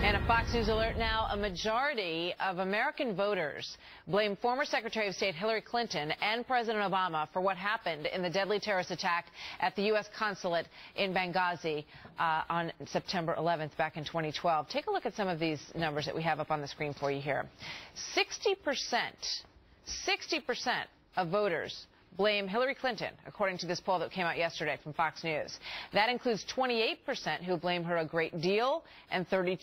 And a Fox News alert now, a majority of American voters blame former Secretary of State Hillary Clinton and President Obama for what happened in the deadly terrorist attack at the U.S. consulate in Benghazi on September 11th back in 2012. Take a look at some of these numbers that we have up on the screen for you here. 60% of voters blame Hillary Clinton, according to this poll that came out yesterday from Fox News. That includes 28% who blame her a great deal and 32%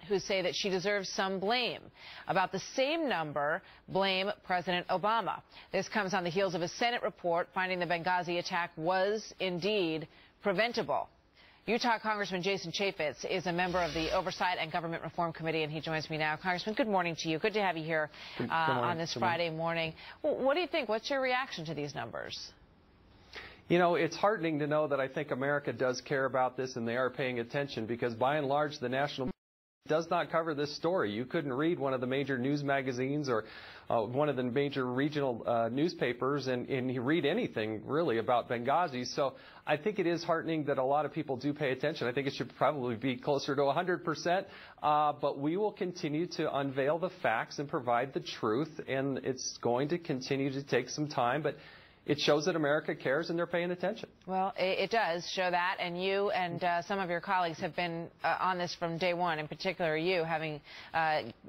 who say that she deserves some blame. About the same number blame President Obama. This comes on the heels of a Senate report finding the Benghazi attack was indeed preventable. Utah Congressman Jason Chaffetz is a member of the Oversight and Government Reform Committee, and he joins me now. Congressman, good morning to you. Good to have you here on this Friday morning. Well, what do you think? What's your reaction to these numbers? You know, it's heartening to know that I think America does care about this and they are paying attention, because by and large the national does not cover this story. You couldn't read one of the major news magazines or one of the major regional newspapers and you read anything really about Benghazi. So I think it is heartening that a lot of people do pay attention. I think it should probably be closer to 100%, but we will continue to unveil the facts and provide the truth, and it's going to continue to take some time, but it shows that America cares and they're paying attention. Well, it does show that, and you and some of your colleagues have been on this from day one, in particular you, having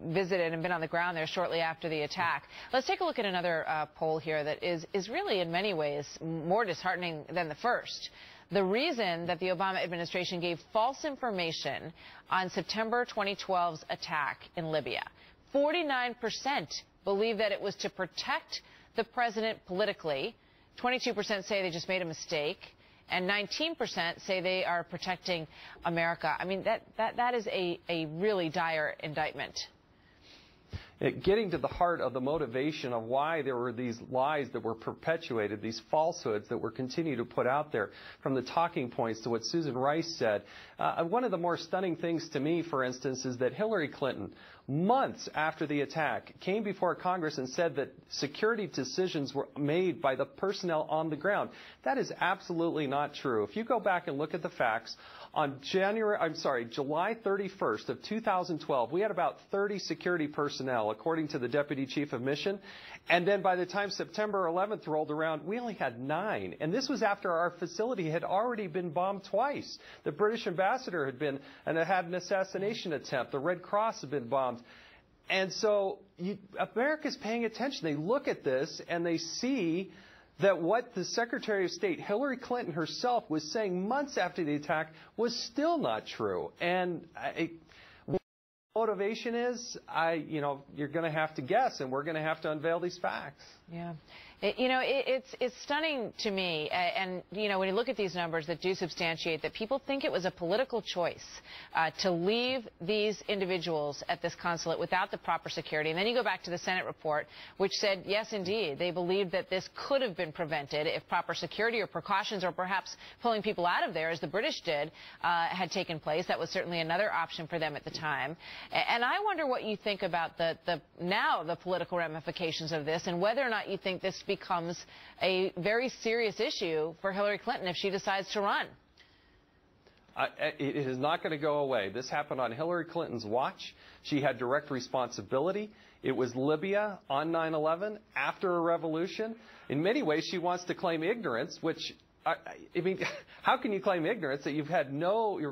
visited and been on the ground there shortly after the attack. Let's take a look at another poll here that is really in many ways more disheartening than the first. The reason that the Obama administration gave false information on September 2012's attack in Libya. 49% believe that it was to protect the president politically. 22% say they just made a mistake, and 19% say they are protecting America. I mean, that is a really dire indictment. Getting to the heart of the motivation of why there were these lies that were perpetuated, these falsehoods that were continued to put out there, from the talking points to what Susan Rice said. One of the more stunning things to me, for instance, is that Hillary Clinton, months after the attack, came before Congress and said that security decisions were made by the personnel on the ground. That is absolutely not true. If you go back and look at the facts, on July 31st of 2012, we had about 30 security personnel, according to the Deputy Chief of Mission. And then by the time September 11th rolled around, we only had 9. And this was after our facility had already been bombed twice. The British ambassador had been, and had an assassination attempt. The Red Cross had been bombed. And so America's paying attention. They look at this and they see that what the Secretary of State, Hillary Clinton herself, was saying months after the attack was still not true. And what the motivation is, you're going to have to guess, and we're going to have to unveil these facts. Yeah. It's stunning to me, and, when you look at these numbers that do substantiate that people think it was a political choice to leave these individuals at this consulate without the proper security. And then you go back to the Senate report, which said, yes, indeed, they believed that this could have been prevented if proper security or precautions, or perhaps pulling people out of there, as the British did, had taken place. That was certainly another option for them at the time. And I wonder what you think about the political ramifications of this, and whether or not you think this becomes a very serious issue for Hillary Clinton if she decides to run. It is not going to go away. This happened on Hillary Clinton's watch. She had direct responsibility. It was Libya on 9/11, after a revolution. In many ways, she wants to claim ignorance, which, I mean, how can you claim ignorance that you're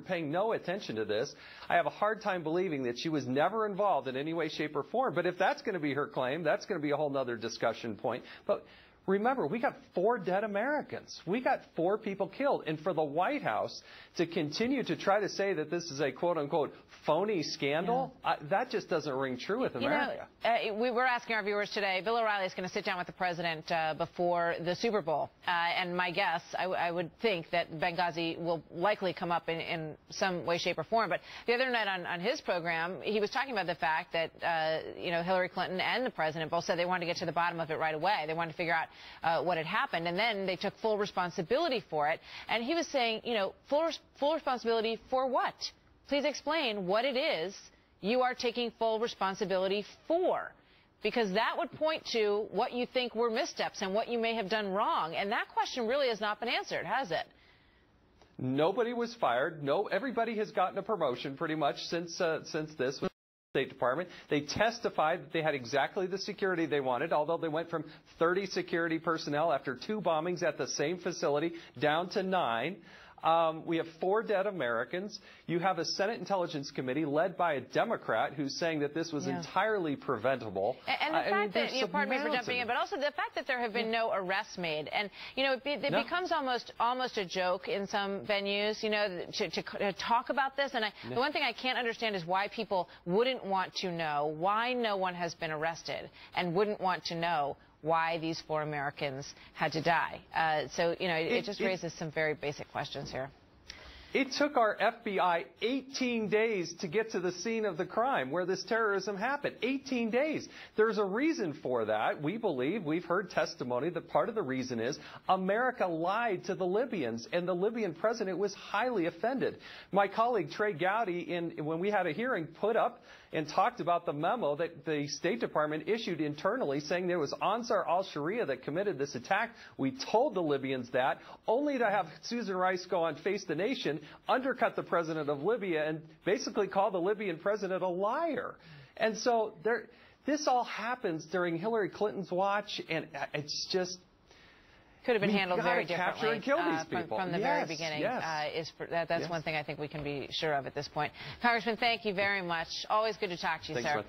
paying no attention to this? I have a hard time believing that she was never involved in any way, shape, or form. But if that's going to be her claim, that's going to be a whole other discussion point. But remember, we got 4 dead Americans. We got 4 people killed. And for the White House to continue to try to say that this is a quote-unquote phony scandal, that just doesn't ring true with America. We were asking our viewers today, Bill O'Reilly is going to sit down with the president before the Super Bowl. And my guess, I would think that Benghazi will likely come up in some way, shape, or form. But the other night on his program, he was talking about the fact that, Hillary Clinton and the president both said they wanted to get to the bottom of it right away. They wanted to figure out what had happened, and then they took full responsibility for it. And he was saying, full responsibility for what? Please explain what it is you are taking full responsibility for, because that would point to what you think were missteps and what you may have done wrong. And that question really has not been answered, has it? Nobody was fired. No, everybody has gotten a promotion pretty much since this. State Department. They testified that they had exactly the security they wanted, although they went from 30 security personnel after 2 bombings at the same facility down to 9. We have 4 dead Americans. You have a Senate Intelligence Committee led by a Democrat who's saying that this was entirely preventable. And the fact that, pardon me for jumping in, but also the fact that there have been no arrests made. And, it becomes almost a joke in some venues, to talk about this. And the one thing I can't understand is why people wouldn't want to know why no one has been arrested and wouldn't want to know why these 4 Americans had to die. It just raises some very basic questions here. It took our FBI 18 days to get to the scene of the crime where this terrorism happened. 18 days. There's a reason for that. We believe, we've heard testimony that part of the reason is America lied to the Libyans, and the Libyan president was highly offended. My colleague Trey Gowdy, when we had a hearing, put up and talked about the memo that the State Department issued internally saying there was Ansar al-Sharia that committed this attack. We told the Libyans that, only to have Susan Rice go on Face the Nation, undercut the president of Libya, and basically call the Libyan president a liar. And so this all happens during Hillary Clinton's watch, and it's just... Could have been handled very differently capture and kill these people. From the very beginning. That's one thing I think we can be sure of at this point. Congressman, thank you very much. Always good to talk to you, sir.